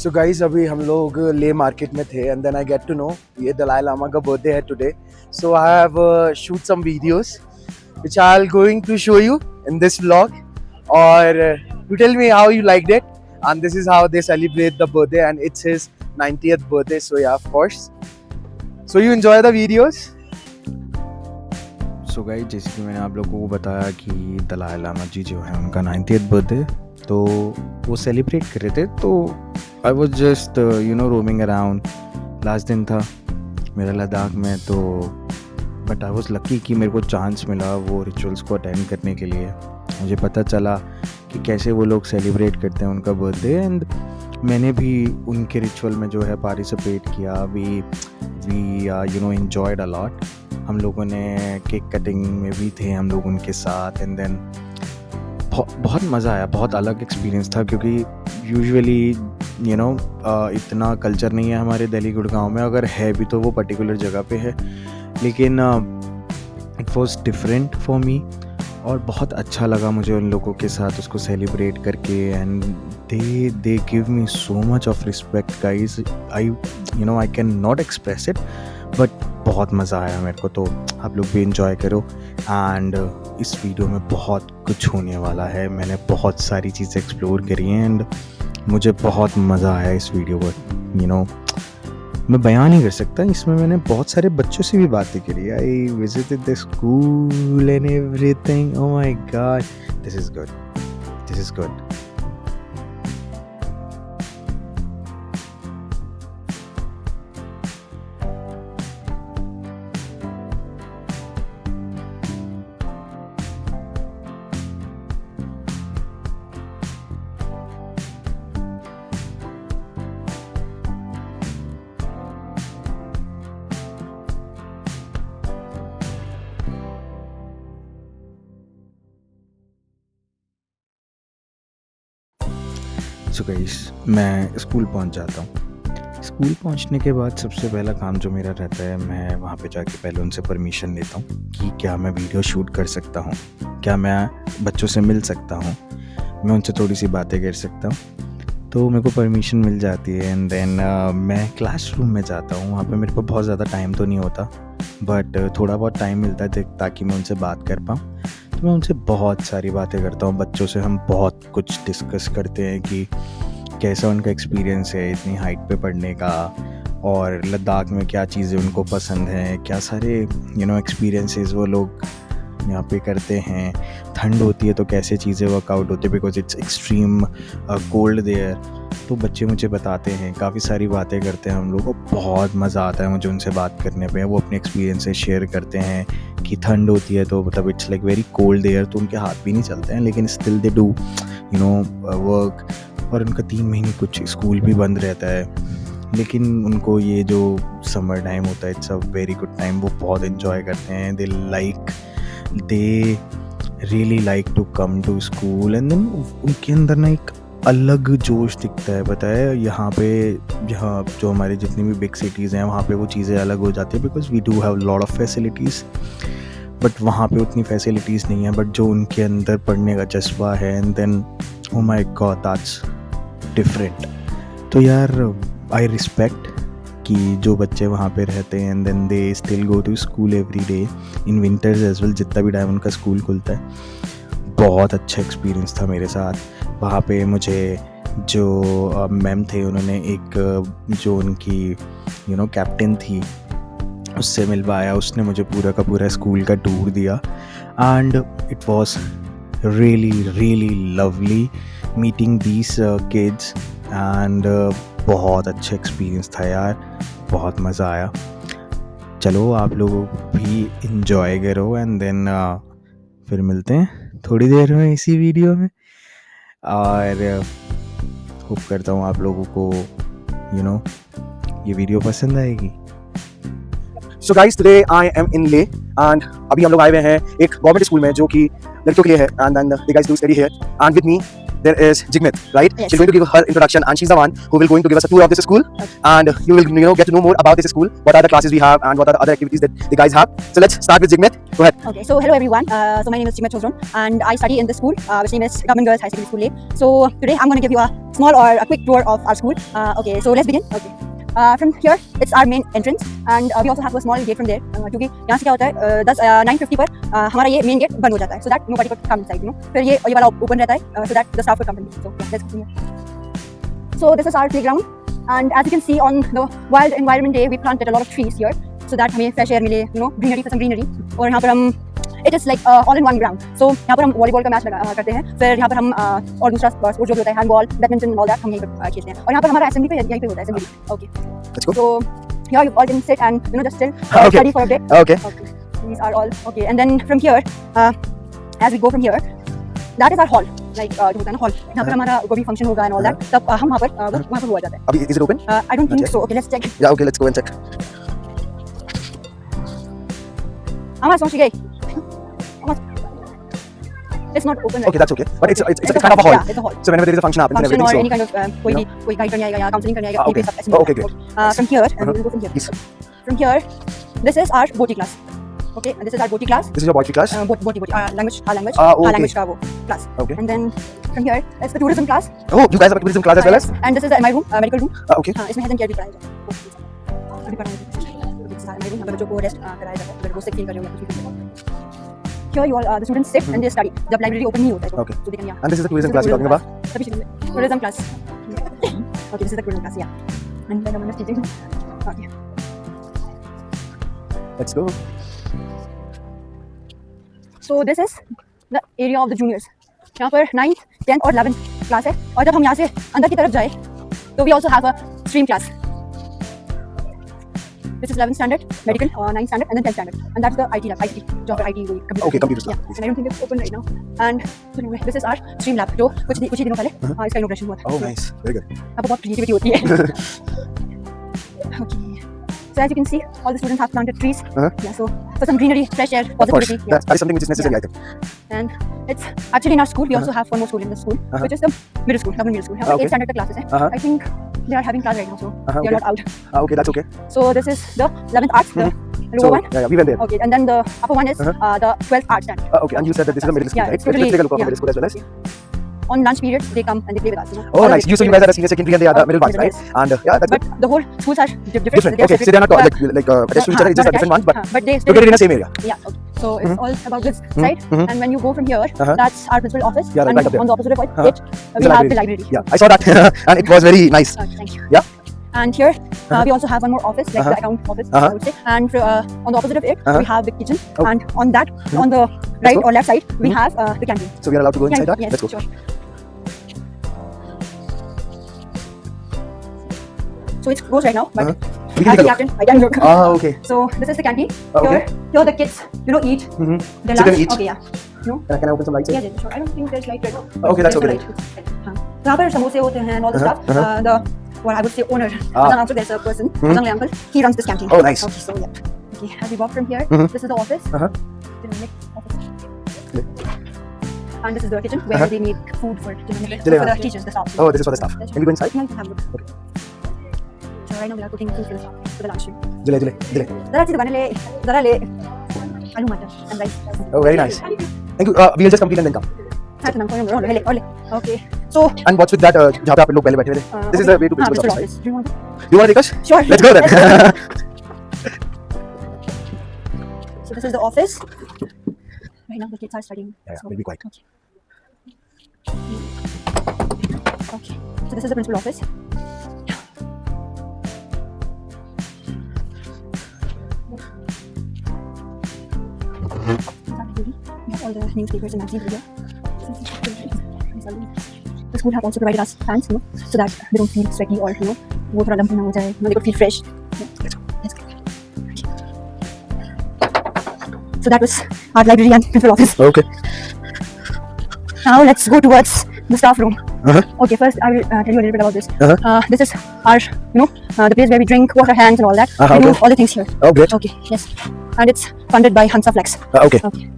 So guys अभी हम लोग ले मार्केट में थे and then I get to know ये दलाई लामा का बर्थडे है today. So I have shoot some videos which I'll going to show you in this vlog. Or you tell me how you liked it. And this is how they celebrate the birthday, and it's his 90th birthday. So yeah, of course. So you enjoy the videos. So guys, जैसे कि मैंने आप लोगों को बताया कि दलाई लामा जी जो है उनका 90th बर्थडे, तो वो सेलिब्रेट कर रहे थे. तो I was just roaming around. Last दिन था मेरा लद्दाख में, तो बट आई वॉज लकी कि मेरे को चांस मिला वो रिचुअल्स को अटेंड करने के लिए. मुझे पता चला कि कैसे वो लोग सेलिब्रेट करते हैं उनका बर्थडे, एंड मैंने भी उनके रिचुअल में जो है पार्टिसिपेट किया. We enjoyed a lot. हम लोगों ने केक कटिंग में भी थे हम लोग उनके साथ, एंड देन बहुत मज़ा आया. बहुत अलग एक्सपीरियंस था, क्योंकि यूजुअली इतना कल्चर नहीं है हमारे दिल्ली गुड़गांव में. अगर है भी तो वो पर्टिकुलर जगह पे है, लेकिन it was different for me. और बहुत अच्छा लगा मुझे उन लोगों के साथ उसको सेलिब्रेट करके. And they give me so much of respect guys. I can not express it, but बहुत मज़ा आया मेरे को. तो आप लोग भी इंजॉय करो. एंड इस वीडियो में बहुत कुछ होने वाला है. मैंने बहुत सारी चीज़ें एक्सप्लोर करी हैं, एंड मुझे बहुत मज़ा आया इस वीडियो पर. मैं बयान नहीं कर सकता. इसमें मैंने बहुत सारे बच्चों से भी बातें करी. I visited the school and everything. Oh my God, this is good, this is good. So guys, मैं स्कूल पहुंच जाता हूँ. स्कूल पहुंचने के बाद सबसे पहला काम जो मेरा रहता है, मैं वहाँ पे जाके पहले उनसे परमिशन लेता हूँ कि क्या मैं वीडियो शूट कर सकता हूँ, क्या मैं बच्चों से मिल सकता हूँ, मैं उनसे थोड़ी सी बातें कर सकता हूँ. तो मेरे को परमिशन मिल जाती है. एंड देन मैं क्लासरूम में जाता हूँ. वहाँ पे मेरे को बहुत ज़्यादा टाइम तो नहीं होता, बट थोड़ा बहुत टाइम मिलता है ताकि मैं उनसे बात कर पाऊँ. तो मैं उनसे बहुत सारी बातें करता हूँ. बच्चों से हम बहुत कुछ डिस्कस करते हैं कि कैसा उनका एक्सपीरियंस है इतनी हाइट पे पढ़ने का, और लद्दाख में क्या चीज़ें उनको पसंद हैं, क्या सारे एक्सपीरियंसेस वो लोग यहाँ पे करते हैं. ठंड होती है तो कैसे चीज़ें वर्कआउट होती है, because it's extreme cold there. तो बच्चे मुझे बताते हैं, काफ़ी सारी बातें करते हैं हम लोग को. बहुत मज़ा आता है मुझे उनसे बात करने पे. वो अपने एक्सपीरियंसेस शेयर करते हैं कि ठंड होती है तो मतलब it's like very cold there, तो उनके हाथ भी नहीं चलते हैं, लेकिन स्टिल दे डू वर्क. और उनका 3 महीने कुछ स्कूल भी बंद रहता है, लेकिन उनको ये जो समर टाइम होता है, it's a very good time. वो बहुत इन्जॉय करते हैं. They really like to come to school. And then उनके अंदर ना एक अलग जोश दिखता है. पता है, यहाँ जो हमारे जितनी भी बिग सिटीज़ हैं वहाँ पे वो चीज़ें अलग हो जाती है, because we do have lot of facilities. But वहाँ पे उतनी फैसिलिटीज़ नहीं है. बट जो उनके अंदर पढ़ने का जज्बा है, and then oh my god, that's different. तो यार, आई रिस्पेक्ट कि जो बच्चे वहाँ पे रहते हैं, and then they still go to school every day in winters as well. जितना भी टाइम उनका स्कूल खुलता है. बहुत अच्छा एक्सपीरियंस था मेरे साथ. वहाँ पे मुझे जो मैम थे, उन्होंने एक जो उनकी कैप्टन थी, उससे मिलवाया. उसने मुझे पूरा का पूरा स्कूल का टूर दिया. And it was really lovely meeting these kids. and बहुत अच्छा एक्सपीरियंस था यार. बहुत मज़ा आया. चलो, आप लोग भी इंजॉय करो, एंड देन फिर मिलते हैं थोड़ी देर में इसी वीडियो में. और होप करता हूँ आप लोगों को ये वीडियो पसंद आएगी. So guys, today I am in Leh and अभी हम लोग आए हुए हैं एक गवर्नमेंट स्कूल में जो कि लड़कियों के लिए है. and then the guys do study here and with me there is Jigmit, right? Yes. She's going to give her introduction, and she's the one who will going to give us a tour of this school, and you will get to know more about this school, what are the classes we have, and what are the other activities that the guys have. So let's start with Jigmit. Go ahead. Okay, so hello everyone. So my name is Jigmit Chosron and I study in this school, which name is Government Girls High Secondary School A. So today I'm going to give you a small or a quick tour of our school. Okay, so let's begin. Okay. From here it's our main entrance and we also have a small gate from there क्योंकि यहाँ से क्या होता है 9:50 पर हमारा ये main gate बंद हो जाता है, so that nobody could come inside, you know. फिर ये वाला open रहता है, so that the staff could come in. So yeah, let's continue. So this is our playground and as you can see on the Wild Environment Day we planted a lot of trees here so that हमें fresh air मिले, you know, greenery for some greenery. और यहाँ पर हम it is like all in one ground. So यहाँ पर हम volleyball का मैच करते हैं, फिर यहाँ पर हम और दूसरा स्पोर्ट जो भी होता है हैंडबॉल, बैडमिंटन, ऑल दैट हम यहीं पर खेलते हैं. और यहाँ पर हमारा असेंबली यहीं पे होता है assembly. Okay. Let's go. So here you all can sit and you know just chill, Okay. study for a bit. Okay. Okay. These are all okay. And then from here, as we go from here, that is our hall. Like जो होता है ना hall. यहाँ पर हमारा कोई भी function होगा and all that. तब हम वहाँ पर हुआ जाता है. Abhi, is it open? I don't think Okay. so. Okay, let's check. Yeah. Okay. Let's go and check. हमारा समझ गए. It's not open. Right Okay, that's okay. But it's It's kind of a hall. Yeah, it's a hall. So whenever there is a function happens and Function or everything, any kind of कोई guide करने आएगा या counseling करने आएगा, okay. ये सब ऐसे Okay, होता है. great. From here, and we'll go from here. Yes. From here, this is our Boti class. Okay, and this is our Boti class. This is your poetry class. Boti, language, language, okay. language का वो class. Okay. And then from here, it's the tourism class. Oh, you guys have a tourism class as well as? And this is my room, medical room. Okay. इसमें health and care भी पढ़ाया जाता है. अभी पढ़ाया जाता है. This is my room. अगर बच्चों को rest कराया जाता है, अगर वो sick feel कर रहे हो या कुछ भी feel कर रहे हो. Here you all the students sit and they study. जब library open नहीं होता है, Okay. so they can yeah. And this is the tourism class you're talking about? तभी शुरू tourism class. Okay, this is the tourism class, yeah. And then I'm gonna teaching. Okay. Let's go. So this is the area of the juniors. यहाँ पर 9th, 10th और 11th class है. और जब हम यहाँ से अंदर की तरफ जाए, तो we also have a stream class. This is 11th standard, medical, 9th standard, and then 10th standard. And that's the IT lab, ICT, जो पर IT computer. Okay, computer Yeah, stuff. and I don't think it's open right now. And so anyway, this is our stream lab, जो कुछ ही दिनों पहले इसका inauguration हुआ था. Oh, So, nice. Very good. अब बहुत creativity होती है. Okay. So as you can see, all the students have planted trees. Yeah, so for some greenery, fresh air, Of course. positivity. Yeah. That is something which is necessary, I think. And it's actually in our school. We also have one more school in the school, which is the middle school, government middle school. Okay. 8th standard classes. I think they are having class right now, so they okay. are not out. Okay, that's okay. So this is the 11th arts, the lower So, one. yeah, we went there. Okay, and then the upper one is the 12th arts stand. Okay, and you said that this is a middle school, Yeah, right? it's totally- Let's take a look at yeah. middle school as well as. On lunch periods, they come and they play with us. You know? Oh, All of nice. it. You so you guys are the senior secondary and they are the Oh, middle ones, right? yes. And yeah, that's But good. the whole schools are different. Different. Okay, so they are not like attached to each other. It's just a different ones, but but they still together in the same area. Yeah, okay. So it's all about this side. And when you go from here, that's our principal office. Yeah, right, and right up there. on the opposite of it, It's we a have the library. Yeah, I saw that and it was very nice. Thank you. Yeah. And here we also have one more office, like the account office, I would say. And on the opposite of it, we have the kitchen. Oh. And on that, on the right go. or left side, we have the canteen. So we are allowed to go inside that? Yes, Let's go. sure. So it goes right now, but We can as take a a look. captain, I can look. Ah, okay. So this is the canteen. Okay. Here the kids, you know, eat. Mm-hmm. Their Sit and lunch. eat. Okay, yeah. You know? Can I open some lights? Yeah, yeah, sure. I don't think there's light right now. Okay, that's There's okay no light. हाँ. यहाँ पर समोसे होते हैं and all the stuff. The what I would say owner. Also there's a person, Azang uncle. He runs this canteen. Oh, nice. Okay, so yeah. Okay, as we walk from here, this is the office. And this is the kitchen where they make food for the teachers, the staff. Oh, this is for the staff. Can we go inside? Yeah, you can have a look. Okay. So right now we are cooking food for the staff for the lunch. Dile. Zara सी दुकान ले, zara ले. Aloo matar and rice. Oh, very nice. Thank you. We'll just complete and then come. हाँ, तो नाम कोई और ले. Okay. So And what's with that? जहाँ पे आप लोग पहले बैठे हुए थे. This is the way to principal principal's office. office. Do you want it? You want to take us? Sure. Let's go then. So this is the office. Right now the kids are studying. Yeah, So- we'll be quiet. Okay. So this is the principal office. We have all the newspapers and magazines here. The school have also provided us fans, you know, so that they don't feel sweaty or you know, वो थोड़ा लंबी ना हो जाए, you know, they could feel fresh. Let's go. Okay. So that was our library and principal office. Okay. Now let's go towards the staff room. Okay, first I will tell you a little bit about this. This is our, you know, the place where we drink, wash our hands and all that. We do all the things here. Oh, great. Okay, yes. And it's funded by Hansa Flex. Okay. Okay.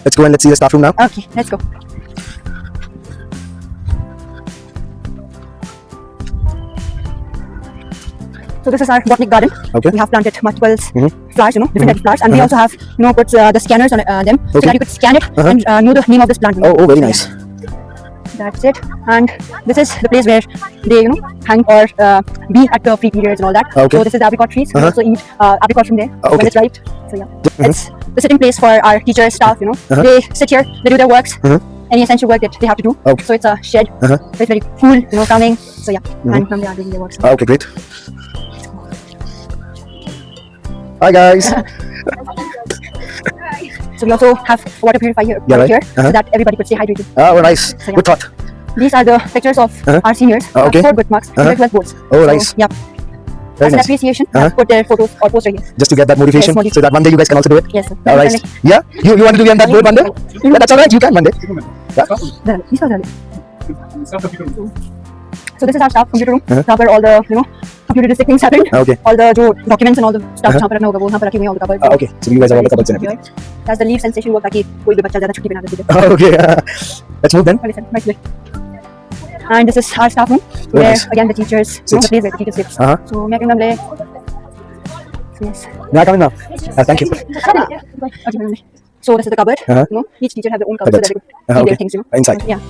Let's go and let's see the staff room now. Okay, let's go. So this is our botanic garden. Okay. We have planted multiple Mhm. flowers, you know, different types of flowers, and we also have, you know, put the scanners on them so Okay. that you could scan it and know the name of this plant. You know. Oh, very nice. That's it. And this is the place where they, you know, hang or be at the free periods and all that. Okay. So this is the apricot trees. We also eat apricot from there Okay. when it's ripe. So yeah, it's the sitting place for our teachers, staff. You know, they sit here, they do their works. Any essential work that they have to do. Okay. So it's a shed. So it's very cool, you know, calming. So yeah, and from there doing their works. Okay, great. Hi guys. So we also have a water purifier here, Yeah, right. here so that everybody could stay hydrated. Oh, nice. So, yeah. Good thought. These are the pictures of our seniors. Okay. 4 good marks, 12 boards. Oh, So, nice. Yeah. Very As an nice. appreciation, I have put their photos or poster here. Just to get that motivation, Yes, motivation. so that one day you guys can also do it. Yes. Sir. All right. Yeah. You want to be on that board one day? Yeah, that's all right. You can one day. Yeah. These are the. So this is our staff computer room. यहाँ पर all the, you know, computeristic things happen. Okay. All the जो documents and all the stuff जहाँ पर रखना होगा वो यहाँ पर रखे हुए हैं all the cupboards. Okay. So you guys have all the cupboards and everything. That's the leave sensation work ताकि कोई भी बच्चा ज़्यादा छुट्टी पे ना दे. Okay. Let's move then. Nicely. And this is our staff room where nice. again the teachers, you know, the place where the teachers sit. So मैं कहूँगा हमले. Yes. May I come in now? Thank you. Okay. So this is the cupboard. You know, each teacher have their own cupboard so that they could keep okay. their things, you know. Inside. Yeah.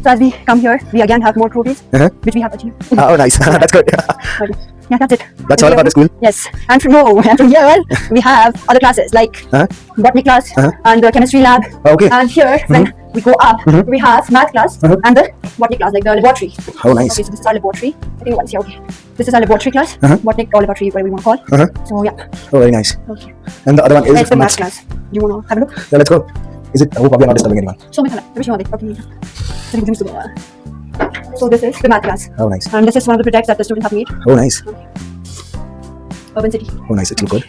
So as we come here, we again have more trophies, which we have achieved. Oh, nice. That's good. Okay. Yeah, that's it. That's all about the school? Yes. And from here, we have other classes like botany class and the chemistry lab. Okay. And here, when we go up, we have math class and the botany class, like the laboratory. Oh, nice. Okay, so this is our laboratory. I think once, yeah, okay. This is our laboratory class, botany or laboratory, whatever you want to call. So yeah. Oh, very nice. Okay. And the other one is It's the math class. Do you want to have a look? Yeah, let's go. Is it? I hope we are not disturbing anyone. Show me. Let me show you. Okay. So this is the math class. Oh, nice. And this is one of the projects that the students have made. Oh, nice. Urban City. Oh, nice. It looks good.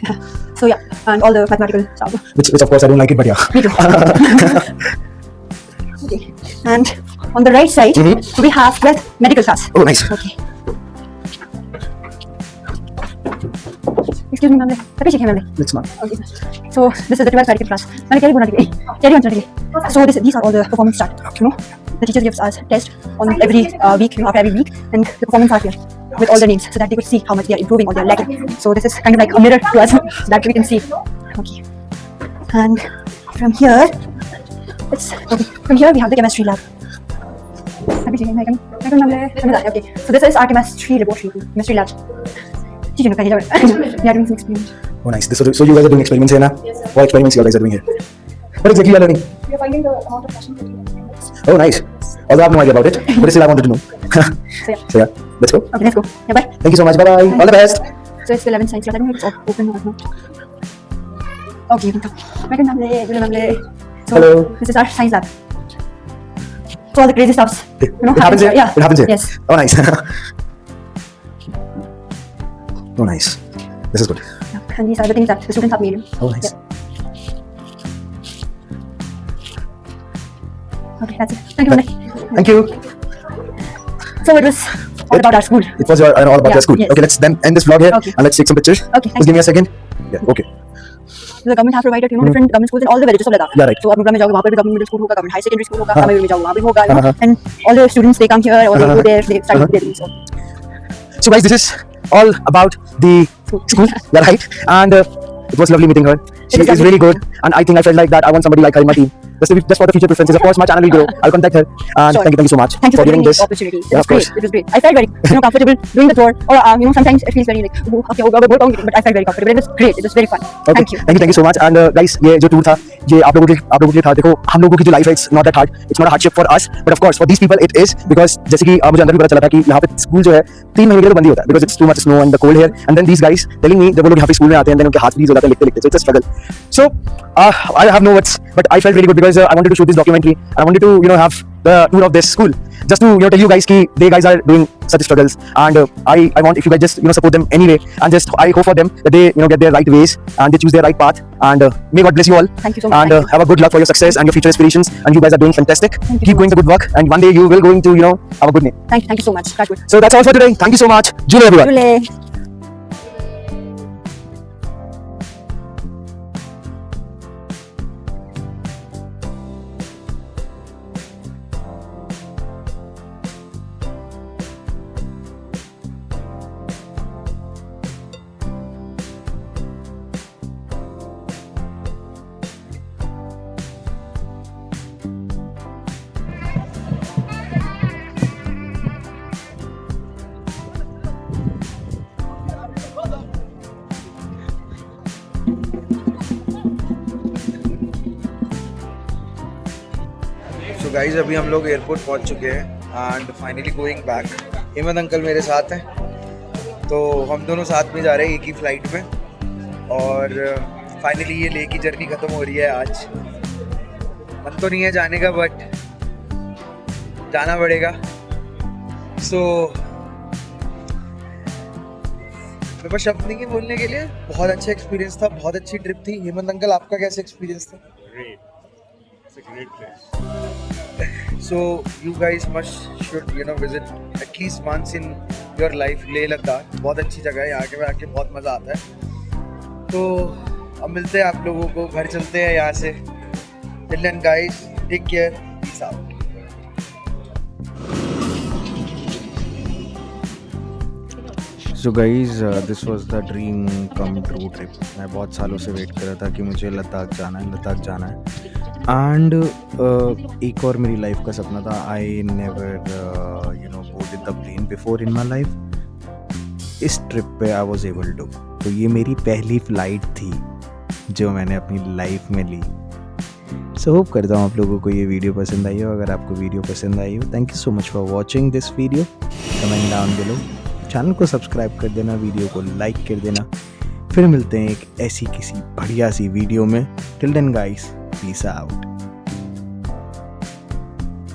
So yeah, and all the mathematical stuff. Which of course I don't like it, but yeah. Me too. Okay. And on the right side, we have 12th medical class. Oh, nice. Okay. Excuse me, ma'am. It's not. Okay. So this is the 12th medical class. So these are all the performance chart. You know, the teacher gives us tests on every week, you know, after every week, and the performance are here with all the names, so that they could see how much they are improving or they are lacking. So this is kind of like a mirror to us, so that we can see. Okay. And from here, from here we have the chemistry lab. Okay. So this is our chemistry laboratory, chemistry lab. We are doing some experiments. Oh, nice. So you guys are doing experiments here now? Yes, sir. What experiments you guys are doing here? What exactly you are learning? We are finding the amount of passion that we have. Oh, nice. Although I have no idea about it, but still I wanted to know. So yeah. Let's go. Okay, let's go. Yeah, bye. Thank you so much. Bye bye. All the best. So it's the 11th science class. I don't know if it's open or not. Okay, you can come. So Hello. this is our science lab. So all the crazy stuffs. You know, It happens here? Yeah. It happens here? Yes. Oh, nice. Oh, nice. This is good. Yeah. And these are the things that the students have made. Oh, nice. Yeah. Okay, that's it. Thank you, Mandy. Thank you. So it was all about our school. It was all about Yeah, your school. yes. Okay, let's then end this vlog here Okay. and let's take some pictures. Okay, Just give me a second. Yeah, okay. The government have provided, you know, different government schools in all the villages of Ladakh. Yeah, right. So आप programme में जाओगे वहाँ पर भी government middle school होगा, government high secondary school होगा, हाँ. हमें भी जाओ वहाँ भी होगा, you know, and all the students they come here or they go there, they study there. So So guys, this is all about the school. Yeah, right. And it was lovely meeting her. She is is lovely. really good, and I think I felt like that I want somebody like her in my team. Just for the future preferences. Of course, my channel will grow. I'll contact her. And Sure. thank you so much thank you for giving giving me this. this opportunity. It Yeah, was of course. great. It was great. I felt very, you know, comfortable doing the tour. Or you know, sometimes it feels very like, oh, okay, but I felt very comfortable. It was great. It was very fun. Okay. Thank you. Thank you so much. And guys, ये जो tour था, ये आप लोगों के लिए था. देखो, हम लोगों की जो life है, it's not that hard. It's not a hardship for us, but of course for these people it is, because जैसे कि मुझे अंदर भी पता चला था कि यहाँ पे स्कूल जो है 3 महीने के लिए तो बंद ही होता है, because it's too much snow and the cold here. And then these guys telling me जब वो लोग यहाँ पे स्कूल में आते हैं, then उनके हाथ freeze हो जाते हैं लिखते लिखते. So it's a struggle. So I have no words, but I felt really good because I wanted to shoot this documentary. I wanted to, you know, have the tour of this school, just to, you know, tell you guys कि they guys are doing such struggles, and I want if you guys just, you know, support them anyway, and just I hope for them that they, you know, get their right ways and they choose their right path, and may God bless you all. Thank you so much. And Thank you. have a good luck for your success and your future aspirations, and you guys are doing fantastic. Thank you Keep so doing the good work, and one day you will going to, you know, have a good name. Thank you so much. That's good. So that's all for today. Thank you so much. Jule everyone. Jule. Guys अभी हम लोग airport पहुंच चुके हैं and finally going back. Hemant uncle मेरे साथ हैं, तो हम दोनों साथ में जा रहे हैं एक ही फ्लाइट में। और फाइनली ये ले की जर्नी ख़त्म हो रही है आज। मन तो नहीं है जाने का बट जाना पड़ेगा। सो मेरे पास शब्द नहीं है बोलने के लिए। बहुत अच्छा एक्सपीरियंस था, बहुत अच्छी ट्रिप थी। हेमंत अंकल आपका कैसा एक्सपीरियंस था? Great. It's a great place. So you guys should visit at least once in your life Leh Ladakh। बहुत अच्छी जगह है, यहाँ के आके बहुत मज़ा आता है। तो अब मिलते हैं आप लोगों को, घर चलते हैं यहाँ से। Till then guys, take care, peace out। So guys this was the dream come true trip. मैं बहुत सालों से वेट कर रहा था कि मुझे लद्दाख जाना है। एंड एक और मेरी लाइफ का सपना था। I never boarded the plane before in my life. इस ट्रिप पे आई वॉज एबल टू। तो ये मेरी पहली फ़्लाइट थी जो मैंने अपनी लाइफ में ली। सो होप करता हूँ आप लोगों को ये वीडियो पसंद आई हो। अगर आपको वीडियो पसंद आई हो, thank you so much for watching this video. Comment down below, channel को सब्सक्राइब कर देना, वीडियो को लाइक कर देना। फिर मिलते हैं एक ऐसी किसी बढ़िया सी वीडियो में। Till then guys, peace out.